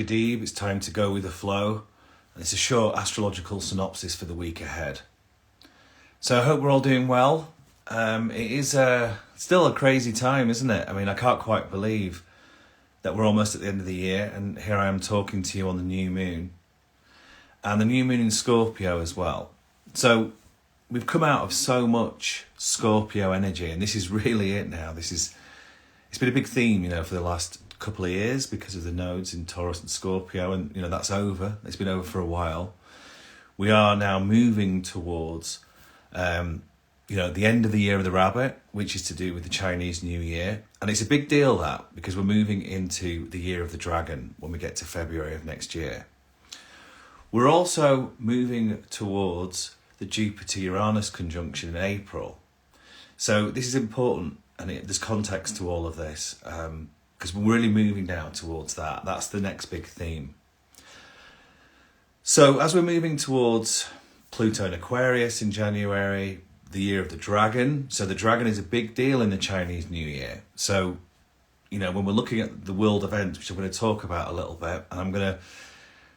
Adeeb, it's time to go with the flow. It's a short astrological synopsis for the week ahead. So I hope we're all doing well. It is still a crazy time, isn't it? I mean, I can't quite believe that we're almost at the end of the year, and here I am talking to you on the new moon. And the new moon in Scorpio as well. So we've come out of so much Scorpio energy, and this is really it now. It's been a big theme, for the last couple of years because of the nodes in Taurus and Scorpio, and that's over. It's been over for a while. We are now moving towards the end of the year of the rabbit, which is to do with the Chinese New Year. And it's a big deal that, because we're moving into the year of the dragon when we get to February of next year. We're also moving towards the Jupiter-Uranus conjunction in April. So this is important, and there's context to all of this, because we're really moving now towards that. That's the next big theme. So as we're moving towards Pluto in Aquarius in January, the year of the dragon. So the dragon is a big deal in the Chinese New Year. So, when we're looking at the world events, which I'm going to talk about a little bit, and I'm going to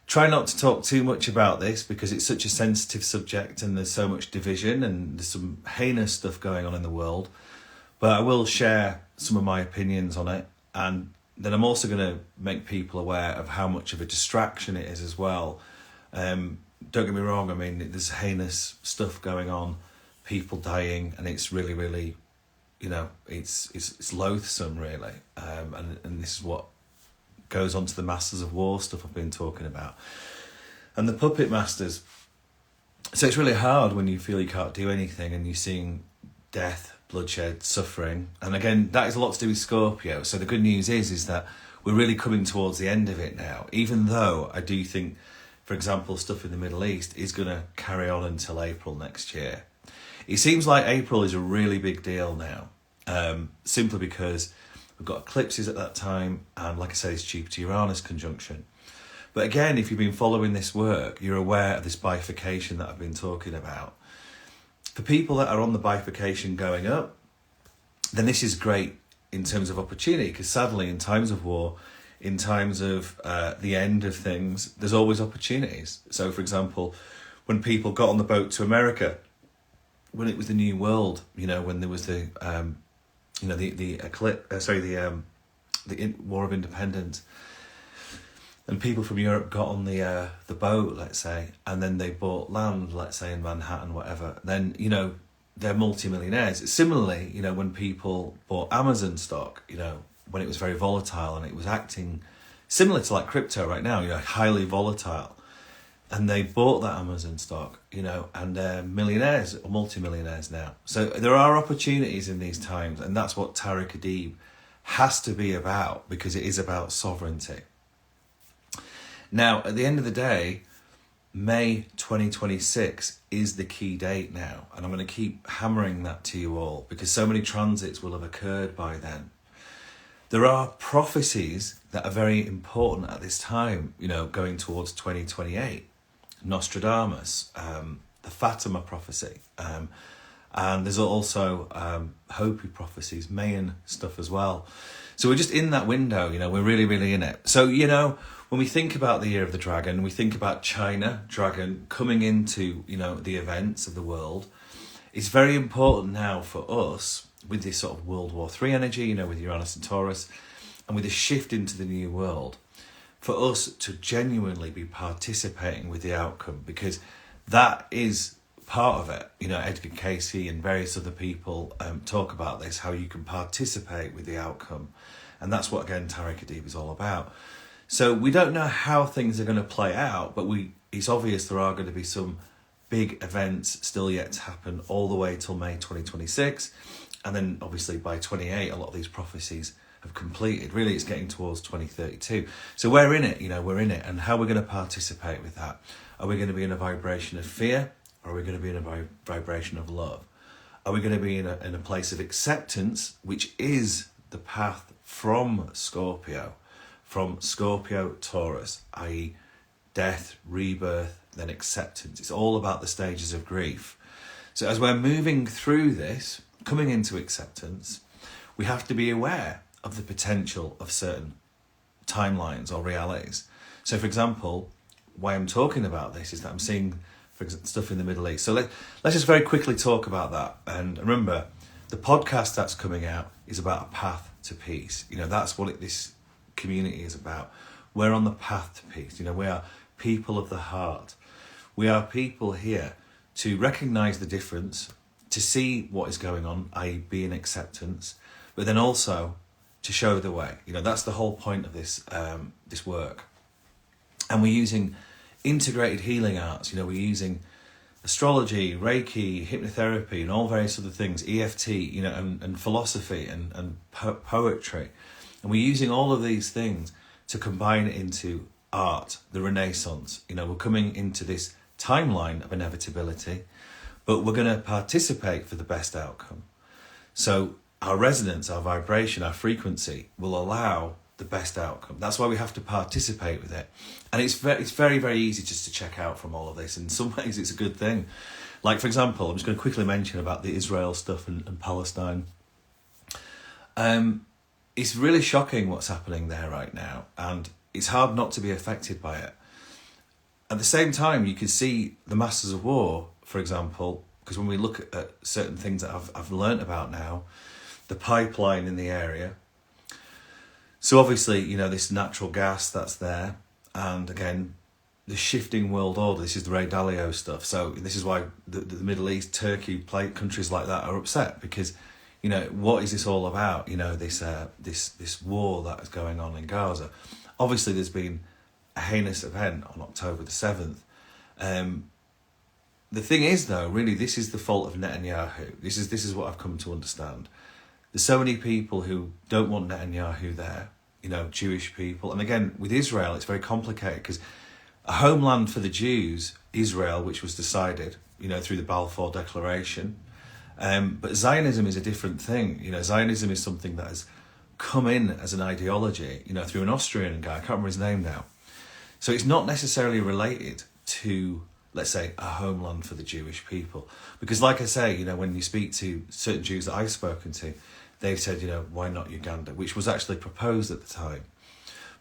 try not to talk too much about this because it's such a sensitive subject and there's so much division and there's some heinous stuff going on in the world. But I will share some of my opinions on it. And then I'm also going to make people aware of how much of a distraction it is as well. Don't get me wrong, I mean, there's heinous stuff going on, people dying, and it's really, really, it's loathsome, really. And this is what goes on to the Masters of War stuff I've been talking about. And the puppet masters. So it's really hard when you feel you can't do anything and you're seeing death, bloodshed, suffering. And again, that is a lot to do with Scorpio. So the good news is that we're really coming towards the end of it now, even though I do think, for example, stuff in the Middle East is going to carry on until April next year. It seems like April is a really big deal now, simply because we've got eclipses at that time, and like I say, it's Jupiter-Uranus conjunction. But again, if you've been following this work, you're aware of this bifurcation that I've been talking about. For people that are on the bifurcation going up, then this is great in terms of opportunity, because sadly, in times of war, in times of the end of things, there's always opportunities. So, for example, when people got on the boat to America, when it was the New World, when there was the War of Independence, and people from Europe got on the boat, let's say, and then they bought land, let's say in Manhattan, whatever. Then they're multimillionaires. Similarly, when people bought Amazon stock, when it was very volatile and it was acting similar to like crypto right now, highly volatile, and they bought that Amazon stock, and they're millionaires or multimillionaires now. So there are opportunities in these times, and that's what Tareck Adeeb has to be about, because it is about sovereignty. Now, at the end of the day, May 2026 is the key date now, and I'm going to keep hammering that to you all because so many transits will have occurred by then. There are prophecies that are very important at this time, going towards 2028. Nostradamus, the Fatima prophecy, and there's also Hopi prophecies, Mayan stuff as well. So we're just in that window, we're really, really in it. So, when we think about the year of the dragon, we think about China, dragon, coming into, the events of the world. It's very important now for us, with this sort of World War III energy, with Uranus and Taurus, and with the shift into the new world, for us to genuinely be participating with the outcome, because that is part of it. Edgar Casey and various other people talk about this, how you can participate with the outcome. And that's what, again, Tareck Adeeb is all about. So we don't know how things are going to play out, but it's obvious there are going to be some big events still yet to happen all the way till May 2026. And then obviously by 28, a lot of these prophecies have completed. Really, it's getting towards 2032. So we're in it, we're in it. And how we're going to participate with that? Are we going to be in a vibration of fear? Or are we going to be in a vibration of love? Are we going to be in a place of acceptance, which is the path from Scorpio Taurus, i.e. death, rebirth, then acceptance. It's all about the stages of grief. So as we're moving through this, coming into acceptance, we have to be aware of the potential of certain timelines or realities. So, for example, why I'm talking about this is that I'm seeing stuff in the Middle East. So let's just very quickly talk about that. And remember, the podcast that's coming out is about a path to peace. That's what this community is about. We're on the path to peace. We are people of the heart. We are people here to recognise the difference, to see what is going on, i.e. be in acceptance, but then also to show the way. That's the whole point of this work. And we're using integrated healing arts. We're using astrology, Reiki, hypnotherapy, and all various other things, EFT, and philosophy and poetry. And we're using all of these things to combine it into art, the Renaissance. We're coming into this timeline of inevitability, but we're going to participate for the best outcome. So our resonance, our vibration, our frequency will allow the best outcome. That's why we have to participate with it. And it's very, very easy just to check out from all of this. In some ways, it's a good thing. Like, for example, I'm just going to quickly mention about the Israel stuff and Palestine. It's really shocking what's happening there right now. And it's hard not to be affected by it. At the same time, you can see the Masters of War, for example, because when we look at certain things that I've learnt about now, the pipeline in the area. So obviously, this natural gas that's there. And again, the shifting world order. This is the Ray Dalio stuff. So this is why the Middle East, Turkey, countries like that are upset. Because, what is this all about? This war that is going on in Gaza. Obviously, there's been a heinous event on October the 7th. The thing is, though, really, this is the fault of Netanyahu. This is what I've come to understand. There's so many people who don't want Netanyahu there, Jewish people. And again, with Israel, it's very complicated because a homeland for the Jews, Israel, which was decided, through the Balfour Declaration. But Zionism is a different thing. Zionism is something that has come in as an ideology, through an Austrian guy. I can't remember his name now. So it's not necessarily related to, let's say, a homeland for the Jewish people. Because like I say, when you speak to certain Jews that I've spoken to, they've said, why not Uganda, which was actually proposed at the time.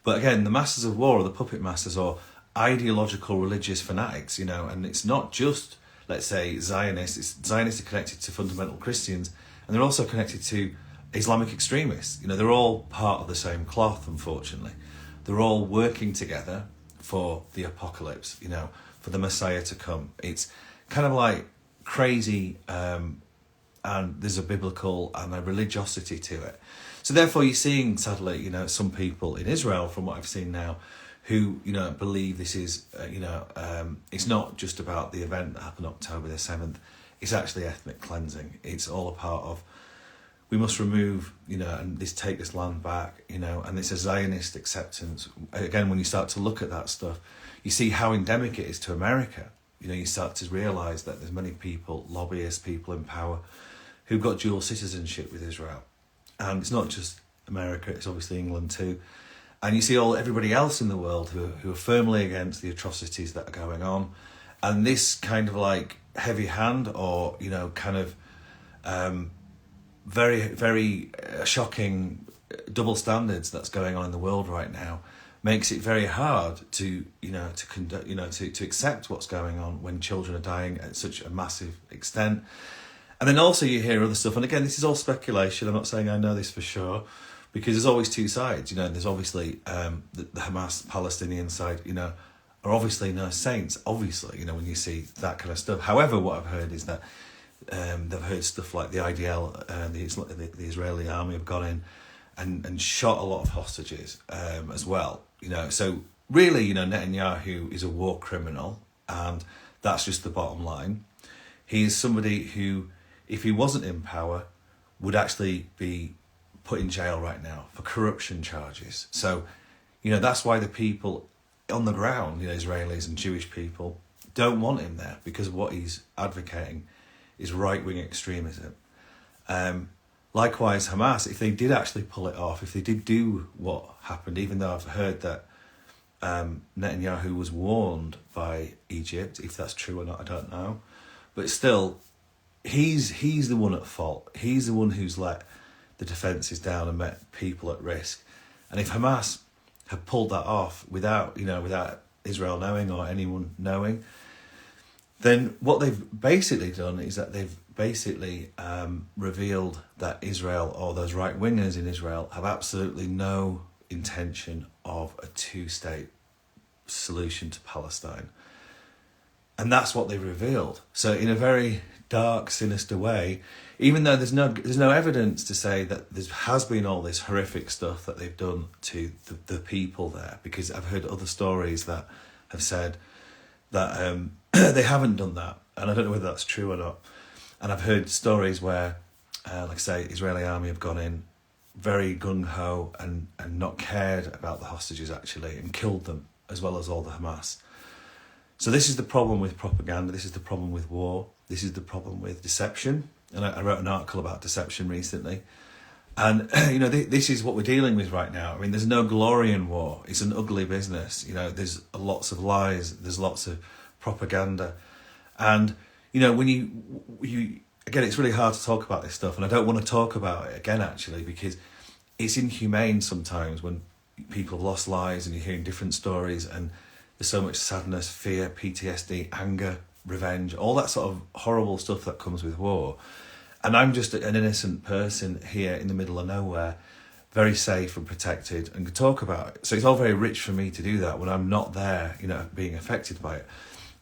But again, the Masters of War, or the puppet masters, or ideological religious fanatics, and it's not just, let's say, Zionists. Zionists are connected to fundamental Christians, and they're also connected to Islamic extremists. They're all part of the same cloth, unfortunately. They're all working together for the apocalypse, for the Messiah to come. It's kind of like crazy, and there's a biblical and a religiosity to it. So therefore you're seeing, sadly, some people in Israel, from what I've seen now, who, believe this is, it's not just about the event that happened October the 7th. It's actually ethnic cleansing. It's all a part of, we must remove, and take this land back, and it's a Zionist acceptance. Again, when you start to look at that stuff, you see how endemic it is to America. You start to realise that there's many people, lobbyists, people in power, who've got dual citizenship with Israel. And it's not just America, it's obviously England too. And you see everybody else in the world who are firmly against the atrocities that are going on. And this kind of like heavy hand, or, kind of very, very shocking double standards that's going on in the world right now makes it very hard to to accept what's going on when children are dying at such a massive extent. And then also you hear other stuff, and again, this is all speculation. I'm not saying I know this for sure, because there's always two sides. There's obviously the Hamas Palestinian side, are obviously no saints, obviously, when you see that kind of stuff. However, what I've heard is that they've heard stuff like the IDL, the Israeli army have gone in and shot a lot of hostages as well. So really, Netanyahu is a war criminal, and that's just the bottom line. He is somebody who, if he wasn't in power, would actually be put in jail right now for corruption charges. So, that's why the people on the ground, Israelis and Jewish people, don't want him there, because what he's advocating is right-wing extremism. Likewise, Hamas, if they did actually pull it off, if they did do what happened, even though I've heard that Netanyahu was warned by Egypt, if that's true or not, I don't know. But still, he's the one at fault. He's the one who's let the defences down and met people at risk. And if Hamas have pulled that off without Israel knowing or anyone knowing, then what they've basically done is that they've basically revealed that Israel, or those right-wingers in Israel, have absolutely no intention of a two-state solution to Palestine. And that's what they've revealed. So in a very dark, sinister way, even though there's no evidence to say that there has been all this horrific stuff that they've done to the people there, because I've heard other stories that have said that they haven't done that, and I don't know whether that's true or not. And I've heard stories where, like I say, Israeli army have gone in very gung-ho and not cared about the hostages actually, and killed them, as well as all the Hamas. So this is the problem with propaganda, this is the problem with war, this is the problem with deception. And I wrote an article about deception recently. And, this is what we're dealing with right now. I mean, there's no glory in war. It's an ugly business. There's lots of lies, there's lots of propaganda. And, when you again, it's really hard to talk about this stuff. And I don't want to talk about it again, actually, because it's inhumane sometimes when people have lost lives and you're hearing different stories, and there's so much sadness, fear, PTSD, anger, revenge, all that sort of horrible stuff that comes with war. And I'm just an innocent person here in the middle of nowhere, very safe and protected, and can talk about it. So it's all very rich for me to do that when I'm not there, being affected by it.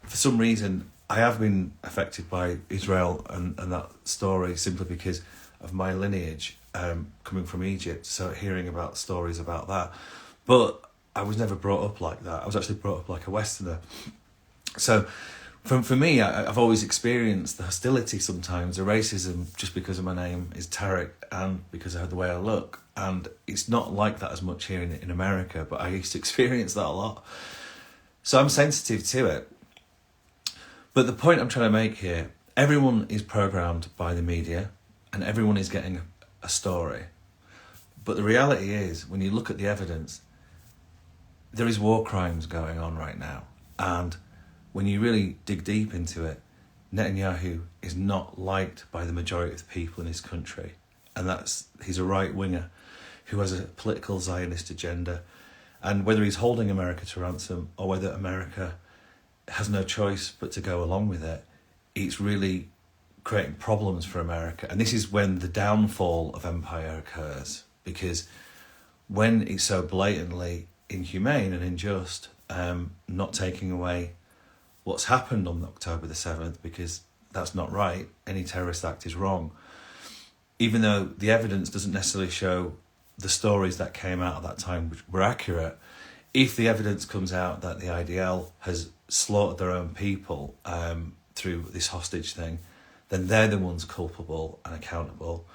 For some reason, I have been affected by Israel and that story simply because of my lineage, coming from Egypt, so hearing about stories about that. But I was never brought up like that. I was actually brought up like a Westerner. So for me, I've always experienced the hostility sometimes, the racism, just because of my name is Tareck and because of the way I look. And it's not like that as much here in America, but I used to experience that a lot. So I'm sensitive to it. But the point I'm trying to make here, everyone is programmed by the media and everyone is getting a story. But the reality is, when you look at the evidence, there is war crimes going on right now. And when you really dig deep into it, Netanyahu is not liked by the majority of the people in his country. And he's a right-winger who has a political Zionist agenda. And whether he's holding America to ransom or whether America has no choice but to go along with it, it's really creating problems for America. And this is when the downfall of empire occurs, because when it's so blatantly inhumane and unjust, not taking away what's happened on October the 7th, because that's not right. Any terrorist act is wrong. Even though the evidence doesn't necessarily show the stories that came out at that time were accurate, if the evidence comes out that the IDL has slaughtered their own people through this hostage thing, then they're the ones culpable and accountable.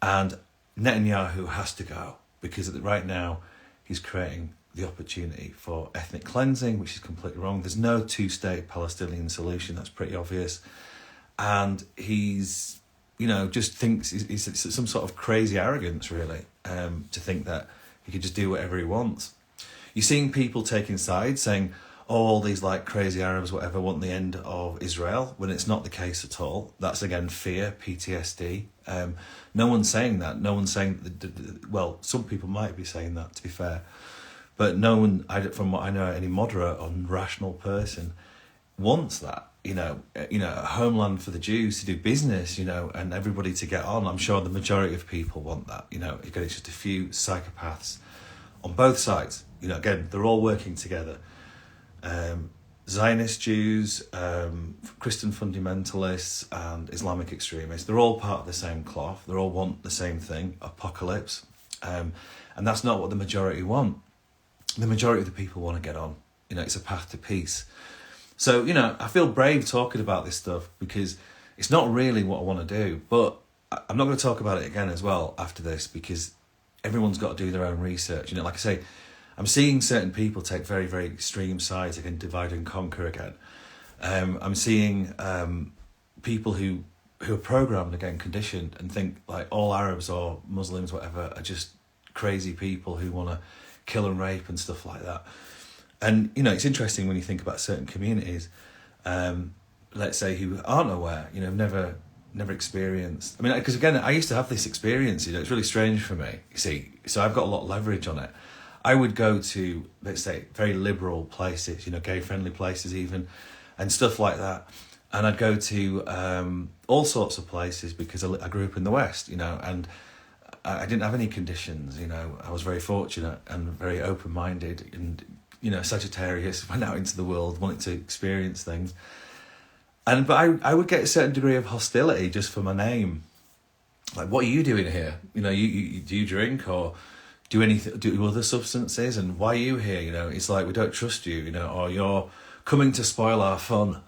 And Netanyahu has to go, because right now he's creating the opportunity for ethnic cleansing, which is completely wrong. There's no two-state Palestinian solution, that's pretty obvious. And he's, just thinks he's some sort of crazy arrogance, really, to think that he could just do whatever he wants. You're seeing people taking sides, saying, all these crazy Arabs, whatever, want the end of Israel, when it's not the case at all. That's, again, fear, PTSD. No one's saying that. No one's saying, well, some people might be saying that, to be fair. But no one, from what I know, any moderate or rational person wants that. A homeland for the Jews to do business, and everybody to get on. I'm sure the majority of people want that. Again, it's just a few psychopaths on both sides. Again, they're all working together. Zionist Jews, Christian fundamentalists, and Islamic extremists, they're all part of the same cloth. They all want the same thing, apocalypse. And that's not what the majority want. The majority of the people want to get on. It's a path to peace. So, I feel brave talking about this stuff because it's not really what I want to do. But I'm not going to talk about it again as well after this, because everyone's got to do their own research. Like I say, I'm seeing certain people take very, very extreme sides again, divide and conquer again. I'm seeing people who are programmed, again, conditioned, and think all Arabs or Muslims, whatever, are just crazy people who want to kill and rape and stuff like that. And, it's interesting when you think about certain communities, let's say, who aren't aware, never experienced. I mean, because again, I used to have this experience, it's really strange for me, you see, so I've got a lot of leverage on it. I would go to, let's say, very liberal places, gay-friendly places even, and stuff like that. And I'd go to all sorts of places because I grew up in the West, and I didn't have any conditions, I was very fortunate and very open-minded, and, Sagittarius, went out into the world, wanted to experience things. But I would get a certain degree of hostility just for my name. Like, what are you doing here? You do you drink or do anything, do other substances? And why are you here? It's like, we don't trust you, or you're coming to spoil our fun.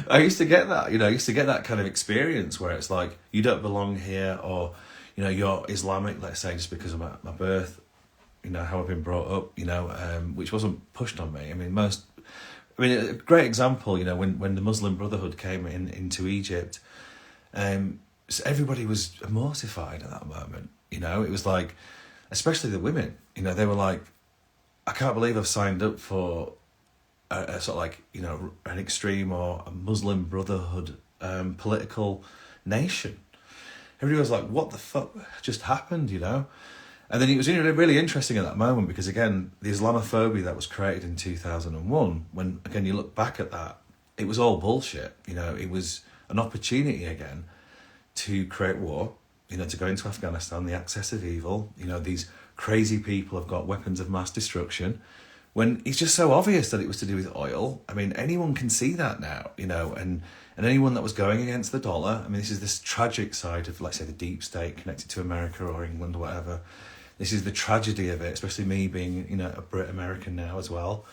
I used to get that, I used to get that kind of experience where it's like, you don't belong here, or, you're Islamic, let's say, just because of my birth, how I've been brought up, which wasn't pushed on me. A great example, when the Muslim Brotherhood came into Egypt, everybody was mortified at that moment. It was like, especially the women, they were like, I can't believe I've signed up for a sort of like, an extreme or a Muslim Brotherhood political nation. Everybody was like, what the fuck just happened, And then it was really interesting at that moment because, again, the Islamophobia that was created in 2001, when, again, you look back at that, it was all bullshit. It was an opportunity, again, to create war, to go into Afghanistan, the axis of evil. These crazy people have got weapons of mass destruction, when it's just so obvious that it was to do with oil. Anyone can see that now, and anyone that was going against the dollar, this is this tragic side of, let's say, the deep state connected to America or England or whatever. This is the tragedy of it, especially me being, a Brit American now as well.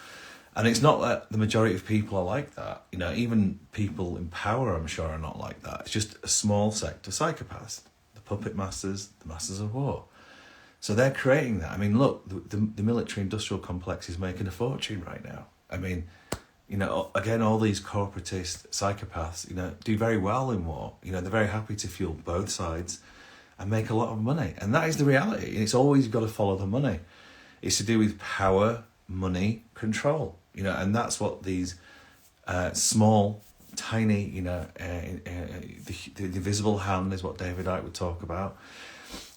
And it's not that the majority of people are like that. Even people in power, I'm sure, are not like that. It's just a small sect of psychopaths, the puppet masters, the masters of war. So they're creating that. Look, the military-industrial complex is making a fortune right now. Again, all these corporatist psychopaths, do very well in war. They're very happy to fuel both sides and make a lot of money. And that is the reality. It's always got to follow the money. It's to do with power, money, control. And that's what these small, tiny, the invisible hand is what David Icke would talk about.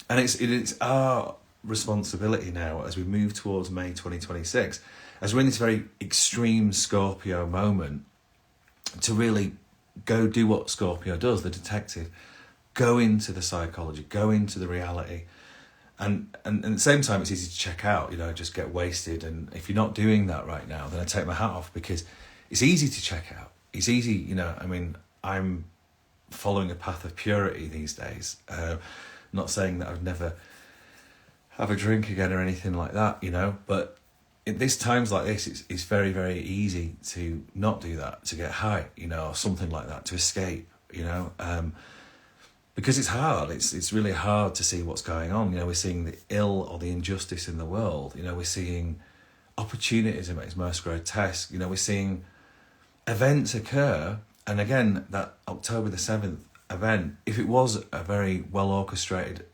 And it's our responsibility now as we move towards May 2026, as we're in this very extreme Scorpio moment, to really go do what Scorpio does, the detective, go into the psychology, go into the reality. And at the same time, it's easy to check out, just get wasted. And if you're not doing that right now, then I take my hat off, because it's easy to check out. It's easy, I'm following a path of purity these days. Not saying that I'd never have a drink again or anything like that, but at these times like this, it's very, very easy to not do that, to get high, or something like that, to escape, because it's hard. It's really hard to see what's going on. We're seeing the ill or the injustice in the world. We're seeing opportunities at its most grotesque. We're seeing events occur. And again, that October the 7th event, if it was a very well orchestrated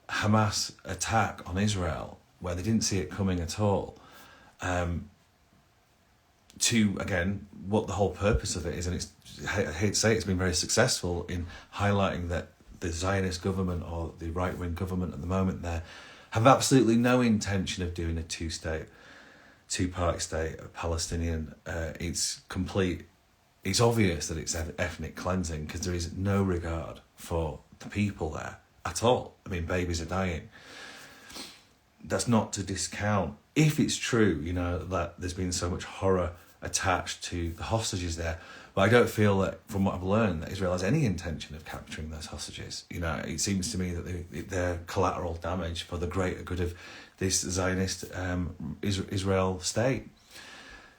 Hamas attack on Israel, where they didn't see it coming at all, to, again, what the whole purpose of it is, and I hate to say it's been very successful in highlighting that the Zionist government, or the right-wing government at the moment there, have absolutely no intention of doing a two-party state, a Palestinian. It's obvious that it's ethnic cleansing, because there is no regard for the people there at all. Babies are dying. That's not to discount, if it's true, that there's been so much horror attached to the hostages there. But I don't feel that, from what I've learned, that Israel has any intention of capturing those hostages. It seems to me that they're collateral damage for the greater good of this Zionist Israel state.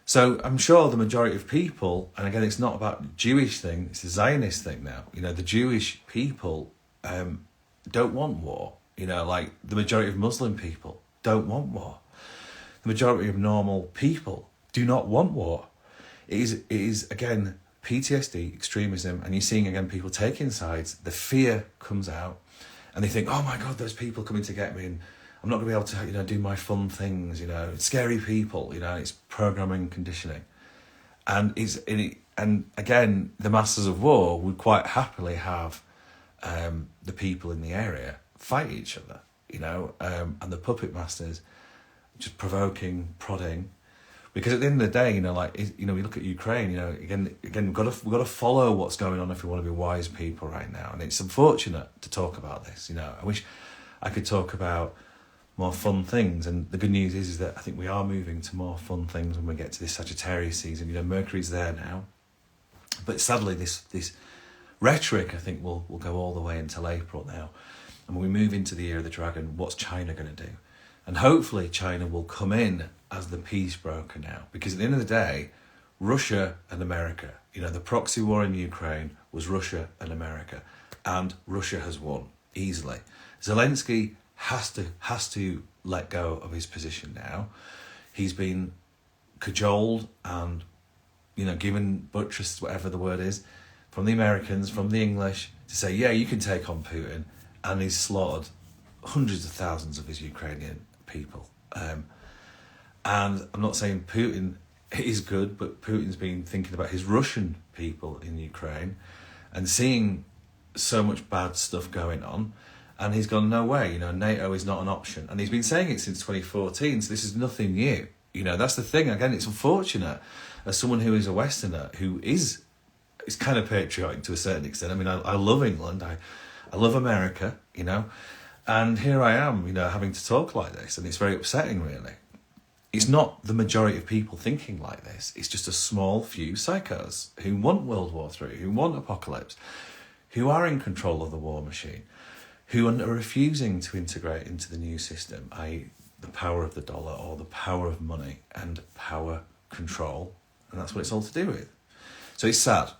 So I'm sure the majority of people, and again, it's not about the Jewish thing, it's a Zionist thing now. The Jewish people don't want war. Like the majority of Muslim people don't want war. The majority of normal people do not want war. It is again, PTSD, extremism, and you're seeing, again, people taking sides. The fear comes out, and they think, oh my God, there's people coming to get me, and I'm not going to be able to, do my fun things, It's scary people, it's programming, conditioning. And again, the masters of war would quite happily have the people in the area fight each other, and the puppet masters just provoking, prodding. Because at the end of the day, we look at Ukraine, again, we've got to follow what's going on if we want to be wise people right now. And it's unfortunate to talk about this, I wish I could talk about more fun things. And the good news is that I think we are moving to more fun things when we get to this Sagittarius season. Mercury's there now. But sadly, this rhetoric, I think, will go all the way until April now. And when we move into the year of the dragon, what's China going to do? And hopefully China will come in as the peace broker now. Because at the end of the day, Russia and America, the proxy war in Ukraine was Russia and America. And Russia has won easily. Zelensky has to let go of his position now. He's been cajoled and, given buttressed, whatever the word is, from the Americans, from the English, to say, yeah, you can take on Putin. And he's slaughtered hundreds of thousands of his Ukrainian people. And I'm not saying Putin is good, but Putin's been thinking about his Russian people in Ukraine and seeing so much bad stuff going on. And he's gone, no way, NATO is not an option. And he's been saying it since 2014, so this is nothing new. That's the thing. Again, it's unfortunate, as someone who is a Westerner, who is kind of patriotic to a certain extent. I mean, I love England, I love America, and here I am, having to talk like this, and it's very upsetting, really. It's not the majority of people thinking like this. It's just a small few psychos who want World War III, who want apocalypse, who are in control of the war machine, who are refusing to integrate into the new system, i.e. the power of the dollar or the power of money and power control. And that's what it's all to do with. So it's sad.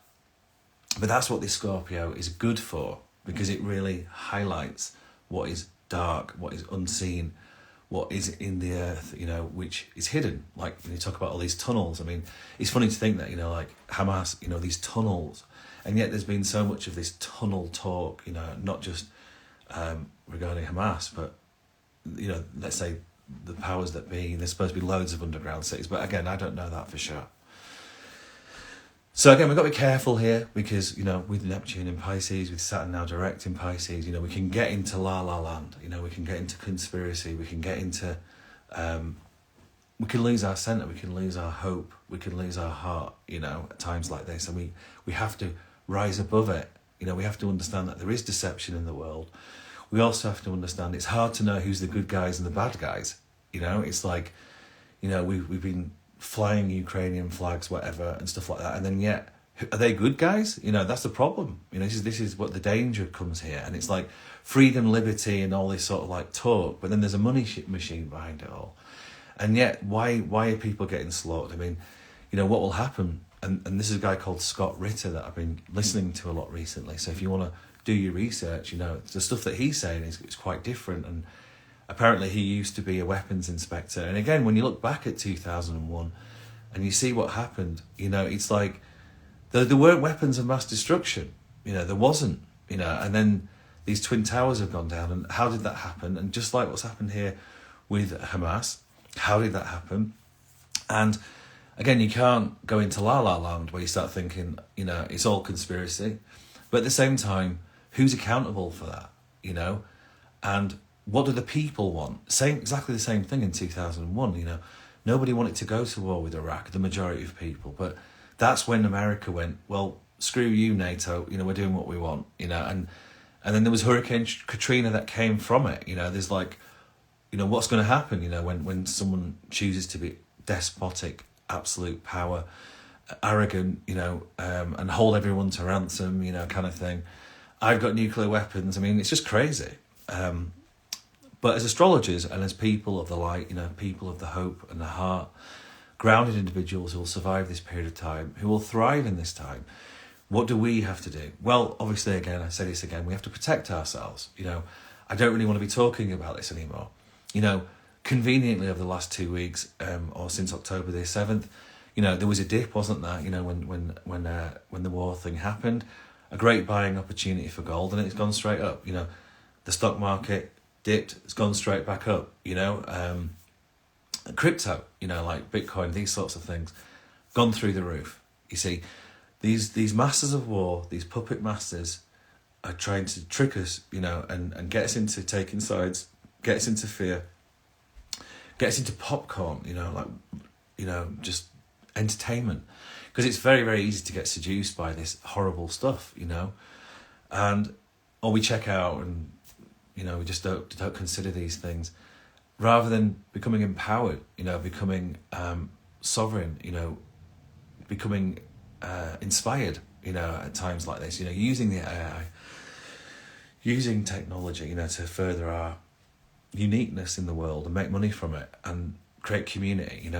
But that's what this Scorpio is good for, because it really highlights what is dark, what is unseen, what is in the earth, which is hidden. Like when you talk about all these tunnels, I mean, it's funny to think that, like Hamas, these tunnels, and yet there's been so much of this tunnel talk, not just regarding Hamas, but, let's say the powers that be. There's supposed to be loads of underground cities, but again, I don't know that for sure. So again, we've got to be careful here because, with Neptune in Pisces, with Saturn now direct in Pisces, we can get into la-la land, we can get into conspiracy, we can get into, we can lose our centre, we can lose our hope, we can lose our heart, at times like this. And we have to rise above it. We have to understand that there is deception in the world. We also have to understand it's hard to know who's the good guys and the bad guys. It's like, we've been flying Ukrainian flags, whatever, and stuff like that. And then yet, are they good guys? That's the problem. This is what the danger comes here. And it's like freedom, liberty, and all this sort of like talk. But then there's a money machine behind it all. And yet, why are people getting slaughtered? I mean, what will happen? And this is a guy called Scott Ritter that I've been listening to a lot recently. So if you want to do your research, the stuff that he's saying is quite different. And apparently he used to be a weapons inspector. And again, when you look back at 2001 and you see what happened, it's like there weren't weapons of mass destruction. There wasn't, and then these twin towers have gone down. And how did that happen? And just like what's happened here with Hamas, how did that happen? And again, you can't go into la-la land where you start thinking, it's all conspiracy. But at the same time, who's accountable for that, And what do the people want? Exactly the same thing in 2001, Nobody wanted to go to war with Iraq, the majority of people. But that's when America went, well, screw you, NATO, we're doing what we want, And then there was Hurricane Katrina that came from it, There's like, what's going to happen, when someone chooses to be despotic, absolute power, arrogant, and hold everyone to ransom, kind of thing. I've got nuclear weapons. I mean, it's just crazy. But as astrologers and as people of the light, people of the hope and the heart, grounded individuals who will survive this period of time, who will thrive in this time, what do we have to do? Well, obviously, again, I say this again, we have to protect ourselves. I don't really want to be talking about this anymore. Conveniently over the last 2 weeks, or since October the 7th, there was a dip, wasn't there? When the war thing happened, a great buying opportunity for gold, and it's gone straight up. The stock market dipped, it's gone straight back up. Crypto, like Bitcoin, these sorts of things, gone through the roof. You see, these masters of war, these puppet masters, are trying to trick us, and get us into taking sides gets into fear, gets into popcorn, just entertainment. Because it's very, very easy to get seduced by this horrible stuff, or we check out and, we just don't consider these things. Rather than becoming empowered, becoming sovereign, becoming inspired, at times like this, using the AI, using technology, to further our uniqueness in the world and make money from it and create community,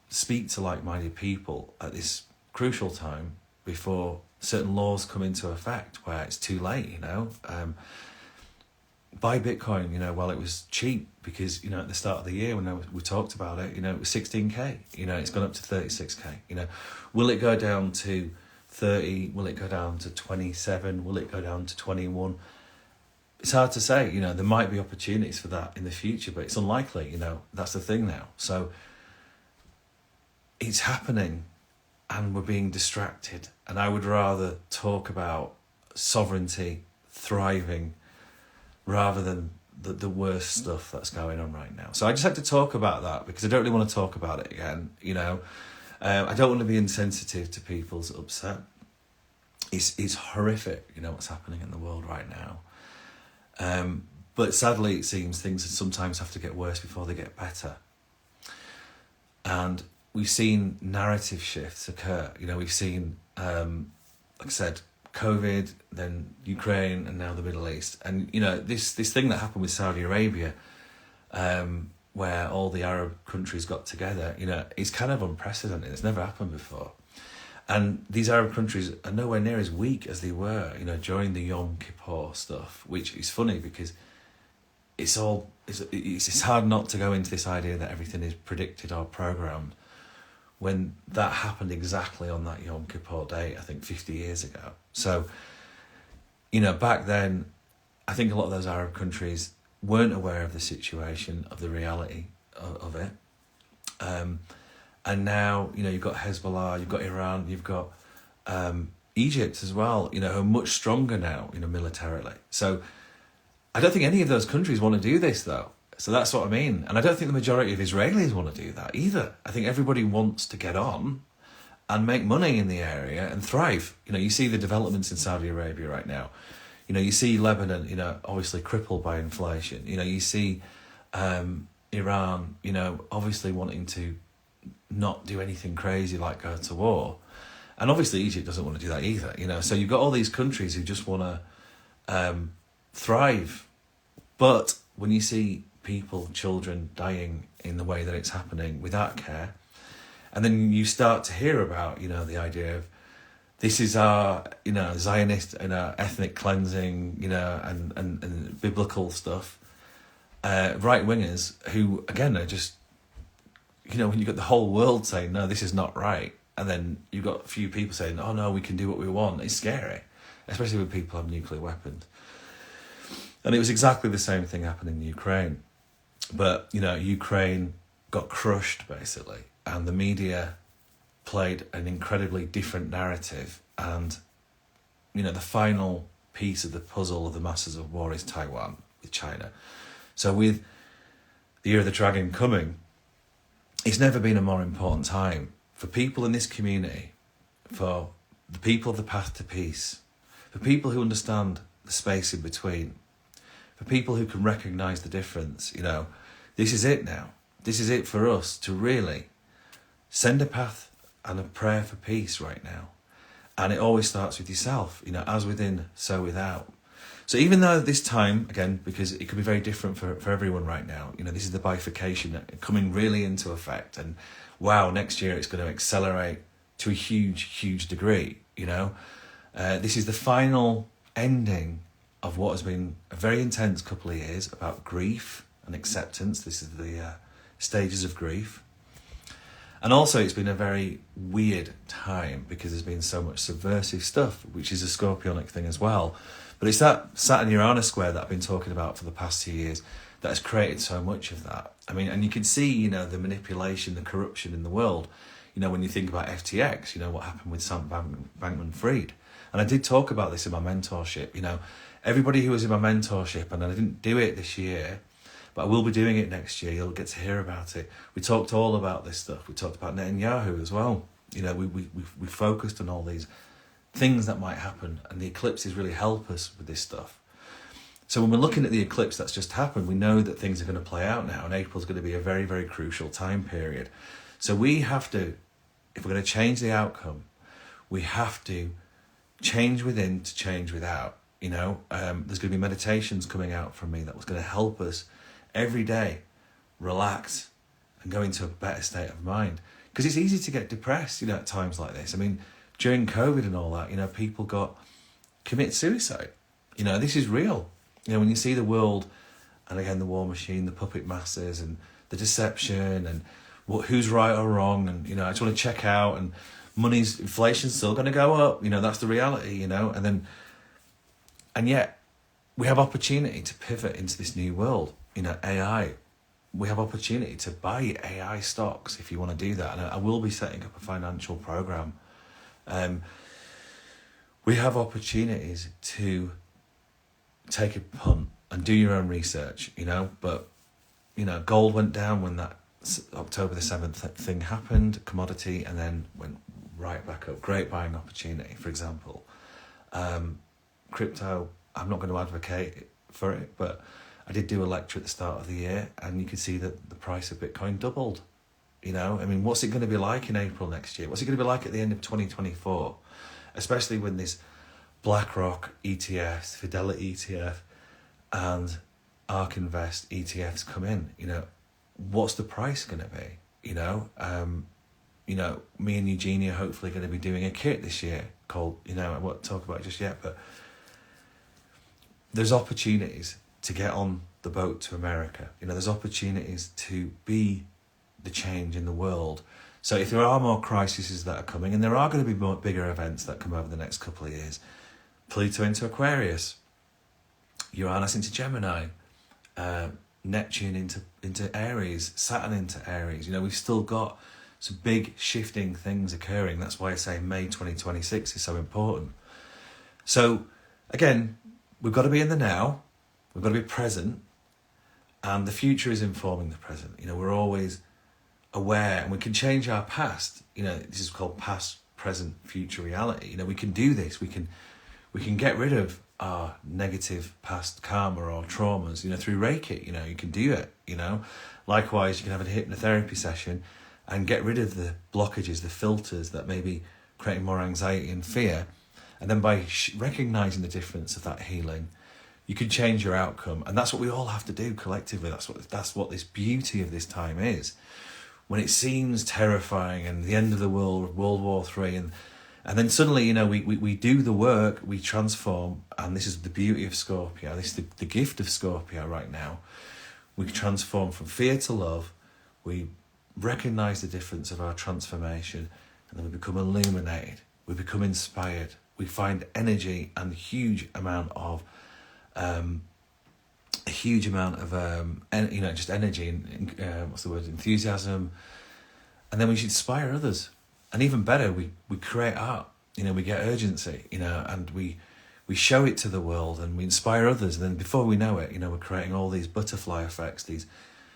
speak to like-minded people at this crucial time before certain laws come into effect where it's too late, buy Bitcoin, while it was cheap, because, at the start of the year when we talked about it, it was 16K, it's gone up to 36K, will it go down to 30? Will it go down to 27? Will it go down to 21? It's hard to say, there might be opportunities for that in the future, but it's unlikely, that's the thing now. So it's happening and we're being distracted. And I would rather talk about sovereignty, thriving, rather than the worst stuff that's going on right now. So I just had to talk about that because I don't really want to talk about it again, I don't want to be insensitive to people's upset. It's horrific, what's happening in the world right now. But sadly, it seems things sometimes have to get worse before they get better. And we've seen narrative shifts occur. We've seen, like I said, COVID, then Ukraine, and now the Middle East. And, this thing that happened with Saudi Arabia, where all the Arab countries got together, it's kind of unprecedented. It's never happened before. And these Arab countries are nowhere near as weak as they were, during the Yom Kippur stuff, which is funny because it's hard not to go into this idea that everything is predicted or programmed when that happened exactly on that Yom Kippur date, I think 50 years ago. So, back then, I think a lot of those Arab countries weren't aware of the situation, of the reality of it. And now, you've got Hezbollah, you've got Iran, you've got Egypt as well, who are much stronger now, militarily. So I don't think any of those countries want to do this, though. So that's what I mean. And I don't think the majority of Israelis want to do that either. I think everybody wants to get on and make money in the area and thrive. You see the developments in Saudi Arabia right now. You see Lebanon, obviously crippled by inflation. You see Iran, obviously wanting to not do anything crazy like go to war. And obviously Egypt doesn't want to do that either, So you've got all these countries who just want to thrive. But when you see people, children dying in the way that it's happening without care, and then you start to hear about, the idea of this is our, Zionist and our ethnic cleansing, and biblical stuff, right-wingers who, again, are just, when you've got the whole world saying, no, this is not right, and then you've got a few people saying, oh, no, we can do what we want, it's scary, especially when people have nuclear weapons. And it was exactly the same thing happening in Ukraine. But, Ukraine got crushed, basically, and the media played an incredibly different narrative. And, the final piece of the puzzle of the Masters of War is Taiwan with China. So with the Year of the Dragon coming, it's never been a more important time for people in this community, for the people of the path to peace, for people who understand the space in between, for people who can recognise the difference. This is it now. This is it for us to really send a path and a prayer for peace right now. And it always starts with yourself, as within, so without. So even though this time, again, because it could be very different for everyone right now, this is the bifurcation coming really into effect. And wow, next year it's going to accelerate to a huge, huge degree, This is the final ending of what has been a very intense couple of years about grief and acceptance. This is the stages of grief. And also it's been a very weird time because there's been so much subversive stuff, which is a Scorpionic thing as well. But it's that Saturn-Uranus square that I've been talking about for the past 2 years that has created so much of that. I mean, and you can see, the manipulation, the corruption in the world, when you think about FTX, what happened with Sam Bankman-Fried. And I did talk about this in my mentorship, everybody who was in my mentorship, and I didn't do it this year, But I will be doing it next year. You'll get to hear about it. We talked all about this stuff. We talked about Netanyahu as well. You know, we focused on all these things that might happen, and the eclipses really help us with this stuff. So when we're looking at the eclipse that's just happened, we know that things are going to play out now, and April's going to be a very, very crucial time period. So we have to, if we're going to change the outcome, we have to change within to change without. You know, there's going to be meditations coming out from me that was going to help us every day relax and go into a better state of mind. Because it's easy to get depressed, you know, at times like this. I mean, during COVID and all that, you know, people commit suicide. You know, this is real. You know, when you see the world, and again, the war machine, the puppet masters, and the deception, and who's right or wrong, and, you know, I just want to check out, and inflation's still going to go up. You know, that's the reality, you know, and yet we have opportunity to pivot into this new world. You know, AI. We have opportunity to buy AI stocks if you want to do that. And I will be setting up a financial program. We have opportunities to take a punt and do your own research, you know. But, you know, gold went down when that October the 7th thing happened, commodity, and then went right back up. Great buying opportunity, for example. Crypto, I'm not going to advocate for it, but I did do a lecture at the start of the year, and you could see that the price of Bitcoin doubled. You know, I mean, what's it going to be like in April next year? What's it going to be like at the end of 2024? Especially when this BlackRock ETFs, Fidelity ETF, and ARK Invest ETFs come in. You know, what's the price going to be? You know, me and Eugenie are hopefully going to be doing a kit this year called, you know, I won't talk about it just yet, but there's opportunities to get on the boat to America. You know, there's opportunities to be the change in the world. So if there are more crises that are coming, and there are going to be more bigger events that come over the next couple of years, Pluto into Aquarius, Uranus into Gemini, Neptune into Aries, Saturn into Aries. You know, we've still got some big shifting things occurring. That's why I say May 2026 is so important. So again, we've got to be in the now. We've got to be present, and the future is informing the present. You know, we're always aware, and we can change our past. You know, this is called past, present, future reality. You know, we can do this. We can get rid of our negative past karma or traumas, you know, through Reiki. You know, you can do it, you know. Likewise, you can have a hypnotherapy session and get rid of the blockages, the filters that may be creating more anxiety and fear. And then by recognizing the difference of that healing, you can change your outcome. And that's what we all have to do collectively. That's what this beauty of this time is. When it seems terrifying and the end of the world, World War III, and then suddenly, you know, we do the work, we transform, and this is the beauty of Scorpio. This is the gift of Scorpio right now. We transform from fear to love. We recognize the difference of our transformation, and then we become illuminated. We become inspired. We find energy and a huge amount of you know, just energy and enthusiasm, and then we should inspire others. And even better, we create art. You know, we get urgency. You know, and we show it to the world, and we inspire others. And then before we know it, you know, we're creating all these butterfly effects, these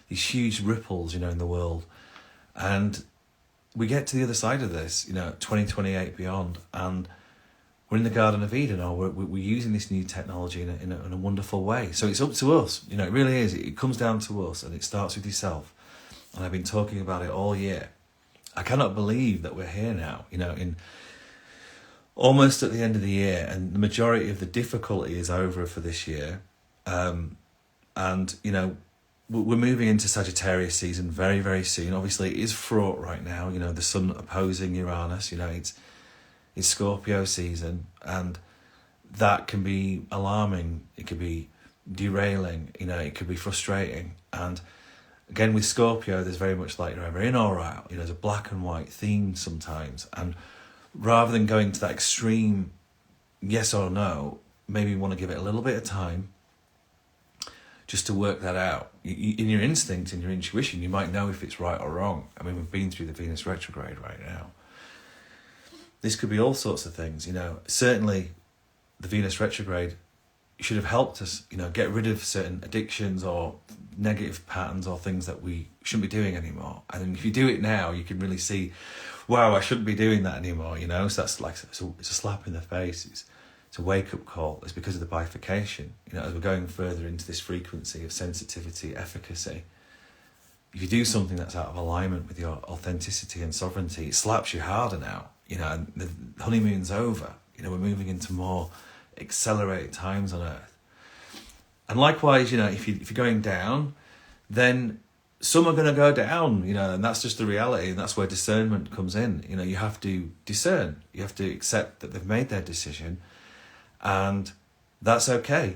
huge ripples, you know, in the world, and we get to the other side of this, you know, 2028 beyond, and we're in the Garden of Eden, or we're using this new technology in a wonderful way. So it's up to us. You know, it really is. It comes down to us, and it starts with yourself. And I've been talking about it all year. I cannot believe that we're here now, you know, in almost at the end of the year, and the majority of the difficulty is over for this year. And, you know, we're moving into Sagittarius season very, very soon. Obviously, it is fraught right now. You know, the sun opposing Uranus, you know, it's Scorpio season, and that can be alarming. It could be derailing, you know, it could be frustrating. And again, with Scorpio, there's very much like you're either in or out. You know, there's a black and white theme sometimes. And rather than going to that extreme yes or no, maybe you want to give it a little bit of time just to work that out. In your instinct, in your intuition, you might know if it's right or wrong. I mean, we've been through the Venus retrograde right now. This could be all sorts of things, you know. Certainly, the Venus retrograde should have helped us, get rid of certain addictions or negative patterns or things that we shouldn't be doing anymore. And if you do it now, you can really see, wow, I shouldn't be doing that anymore, So that's like, it's a slap in the face. It's a wake-up call. It's because of the bifurcation. As we're going further into this frequency of sensitivity, efficacy, if you do something that's out of alignment with your authenticity and sovereignty, it slaps you harder now, and the honeymoon's over. We're moving into more accelerated times on Earth. And likewise, if you're going down, then some are going to go down, and that's just the reality, and that's where discernment comes in. You have to discern. You have to accept that they've made their decision, and that's okay,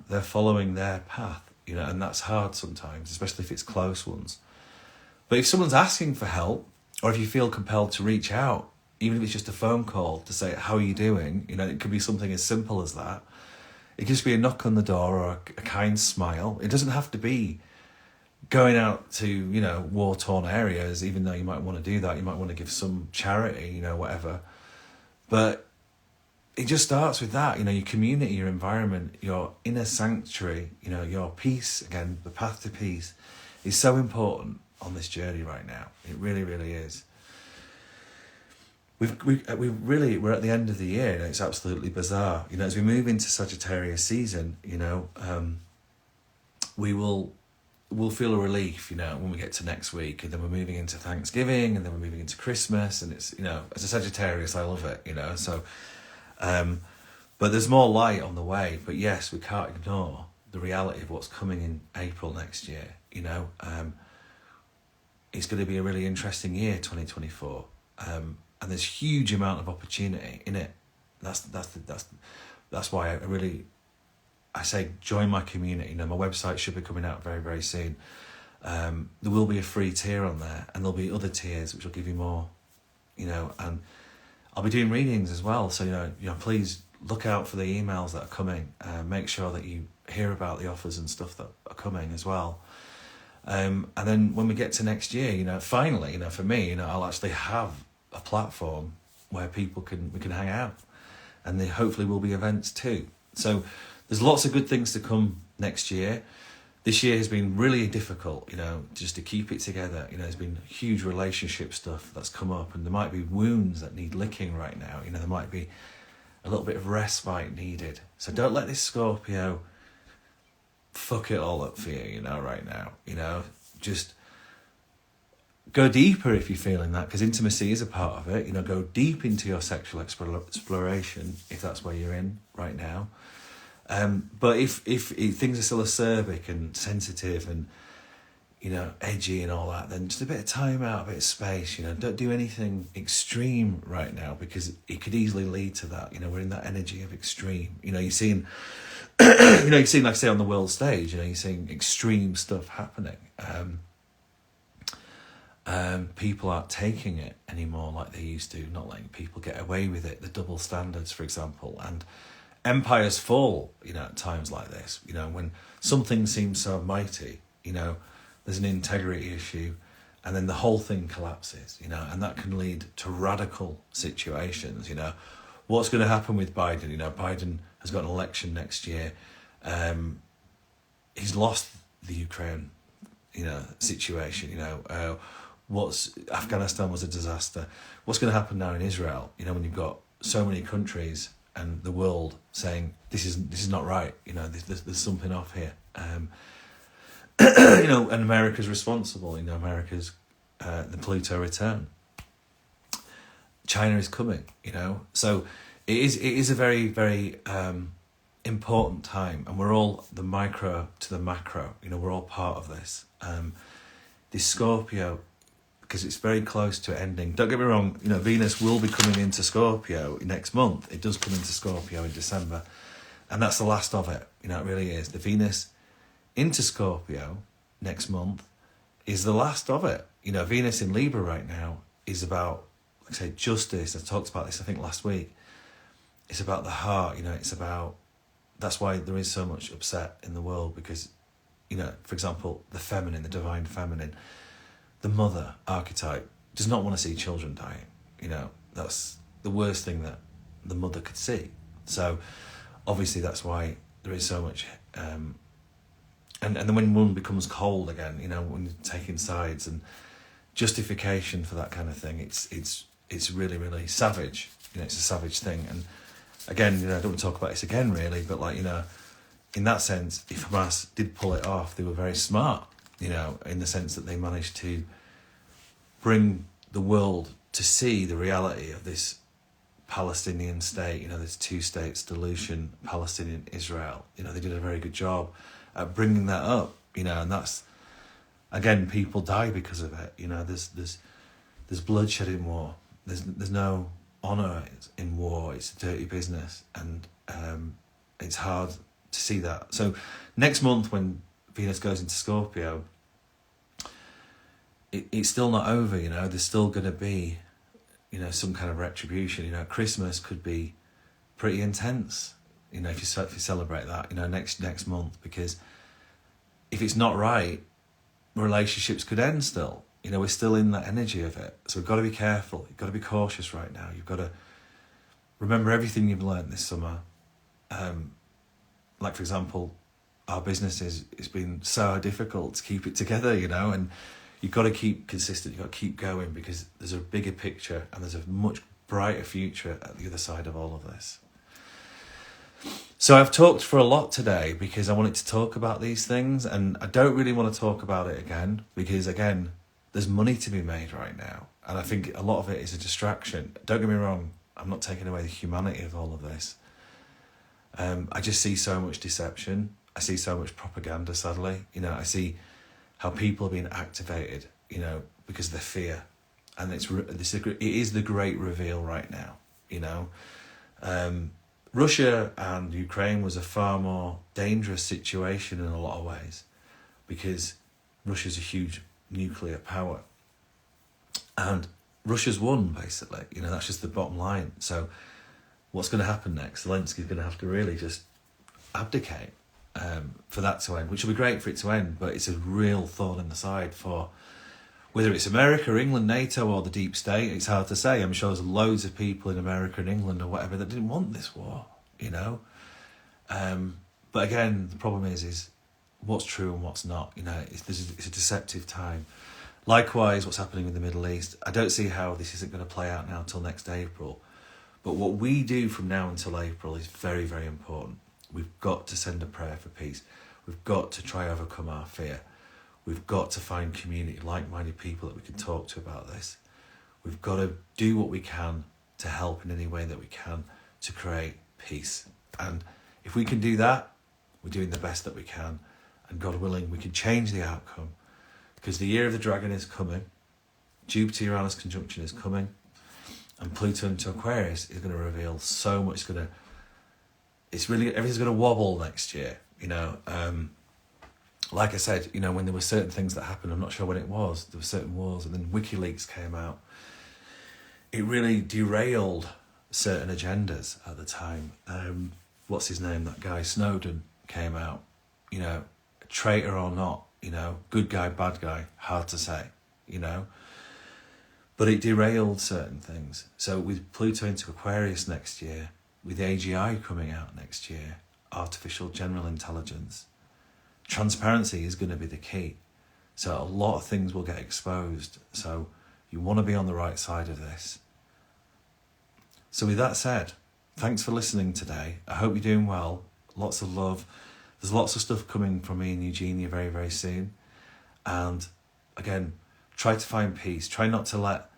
They're following their path, and that's hard sometimes, especially if it's close ones. But if someone's asking for help, or if you feel compelled to reach out, even if it's just a phone call to say, how are you doing? It could be something as simple as that. It could just be a knock on the door or a kind smile. It doesn't have to be going out to, war-torn areas, even though you might want to do that. You might want to give some charity, whatever. But it just starts with that, your community, your environment, your inner sanctuary, your peace, again, the path to peace is so important on this journey right now. It really, really is. We're at the end of the year, and it's absolutely bizarre. As we move into Sagittarius season, we'll feel a relief, when we get to next week, and then we're moving into Thanksgiving, and then we're moving into Christmas, and it's, as a Sagittarius, I love it, so, but there's more light on the way. But yes, we can't ignore the reality of what's coming in April next year. It's going to be a really interesting year, 2024. And there's huge amount of opportunity in it. That's why I say join my community. My website should be coming out very, very soon. There will be a free tier on there, and there'll be other tiers which will give you more, and I'll be doing readings as well. So please look out for the emails that are coming. Make sure that you hear about the offers and stuff that are coming as well. And then when we get to next year, finally, for me, I'll actually have a platform where we can hang out, and there hopefully will be events too. So there's lots of good things to come next year. This year has been really difficult, just to keep it together. There's been huge relationship stuff that's come up, and there might be wounds that need licking right now. There might be a little bit of respite needed. So don't let this Scorpio fuck it all up for you, right now. Just go deeper if you're feeling that, because intimacy is a part of it. Go deep into your sexual exploration if that's where you're in right now. But if things are still acerbic and sensitive and edgy and all that, then just a bit of time out, a bit of space. Don't do anything extreme right now, because it could easily lead to that. We're in that energy of extreme. You're seeing, you're seeing, like I say, on the world stage. You're seeing extreme stuff happening. People aren't taking it anymore like they used to, not letting people get away with it, the double standards, for example. And empires fall, at times like this, when something seems so mighty, there's an integrity issue, and then the whole thing collapses, and that can lead to radical situations. What's going to happen with Biden? Biden has got an election next year. He's lost the Ukraine, situation, Afghanistan was a disaster. What's going to happen now in Israel? When you've got so many countries and the world saying this is not right. There's something off here. And America's responsible. America's the Pluto return. China is coming. So it is a very, very important time, and we're all the micro to the macro. We're all part of this. This Scorpio, because it's very close to ending. Don't get me wrong, Venus will be coming into Scorpio next month. It does come into Scorpio in December, and that's the last of it. It really is. The Venus into Scorpio next month is the last of it. Venus in Libra right now is about, like I say, justice. I talked about this, I think, last week. It's about the heart. It's about, that's why there is so much upset in the world, because, for example, the feminine, the divine feminine, the mother archetype does not want to see children dying. That's the worst thing that the mother could see. So obviously that's why there is so much, and then when one becomes cold again, you know, when you're taking sides and justification for that kind of thing, it's really, really savage. You know, it's a savage thing. And again, you know, I don't want to talk about this again really, but like, you know, in that sense, if Hamas did pull it off, they were very smart, you know, in the sense that they managed to bring the world to see the reality of this Palestinian state, you know, this two states solution, Palestinian Israel. You know, they did a very good job at bringing that up, you know, and that's, again, people die because of it. You know, there's bloodshed in war. There's no honour in war. It's a dirty business, and it's hard to see that. So next month when Venus goes into Scorpio, it's still not over, you know. There's still going to be, you know, some kind of retribution. You know, Christmas could be pretty intense, you know, if you celebrate that, you know, next month, because if it's not right, relationships could end still. You know, we're still in that energy of it. So we've got to be careful. You've got to be cautious right now. You've got to remember everything you've learned this summer. Like, for example, our business it's been so difficult to keep it together, you know, and you've got to keep consistent. You've got to keep going, because there's a bigger picture and there's a much brighter future at the other side of all of this. So I've talked for a lot today because I wanted to talk about these things, and I don't really want to talk about it again because, again, there's money to be made right now. And I think a lot of it is a distraction. Don't get me wrong, I'm not taking away the humanity of all of this. I just see so much deception. I see so much propaganda, sadly. You know, I see how people are being activated, you know, because of their fear. And it is the great reveal right now, you know. Russia and Ukraine was a far more dangerous situation in a lot of ways, because Russia's a huge nuclear power. And Russia's won, basically. You know, that's just the bottom line. So what's going to happen next? Zelensky's going to have to really just abdicate for that to end, which will be great for it to end, but it's a real thorn in the side for whether it's America, England, NATO, or the deep state. It's hard to say. I'm sure there's loads of people in America and England or whatever that didn't want this war, you know. But again, the problem is what's true and what's not. You know, it's a deceptive time. Likewise, what's happening in the Middle East. I don't see how this isn't going to play out now until next April. But what we do from now until April is very, very important. We've got to send a prayer for peace. We've got to try overcome our fear. We've got to find community, like-minded people that we can talk to about this. We've got to do what we can to help in any way that we can to create peace. And if we can do that, we're doing the best that we can. And God willing, we can change the outcome. Because the year of the dragon is coming. Jupiter-Uranus conjunction is coming. And Pluto into Aquarius is going to reveal so much. Everything's going to wobble next year, you know. Like I said, you know, when there were certain things that happened, I'm not sure when it was, there were certain wars, and then WikiLeaks came out. It really derailed certain agendas at the time. What's his name? That guy, Snowden, came out. You know, traitor or not, you know, good guy, bad guy, hard to say, you know. But it derailed certain things. So with Pluto into Aquarius next year, with AGI coming out next year, artificial general intelligence, transparency is going to be the key. So a lot of things will get exposed. So you want to be on the right side of this. So with that said, thanks for listening today. I hope you're doing well. Lots of love. There's lots of stuff coming from me and Eugenia very, very soon. And again, try to find peace. Try not to let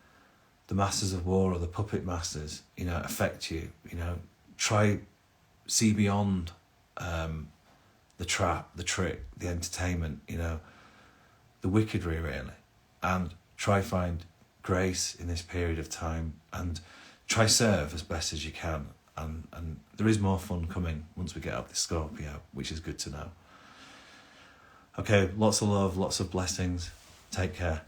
the masters of war or the puppet masters, you know, affect you. You know, try see beyond the trap, the trick, the entertainment, you know, the wickedry really, and try find grace in this period of time, and try serve as best as you can. And there is more fun coming once we get up this Scorpio, which is good to know. Okay, lots of love, lots of blessings. Take care.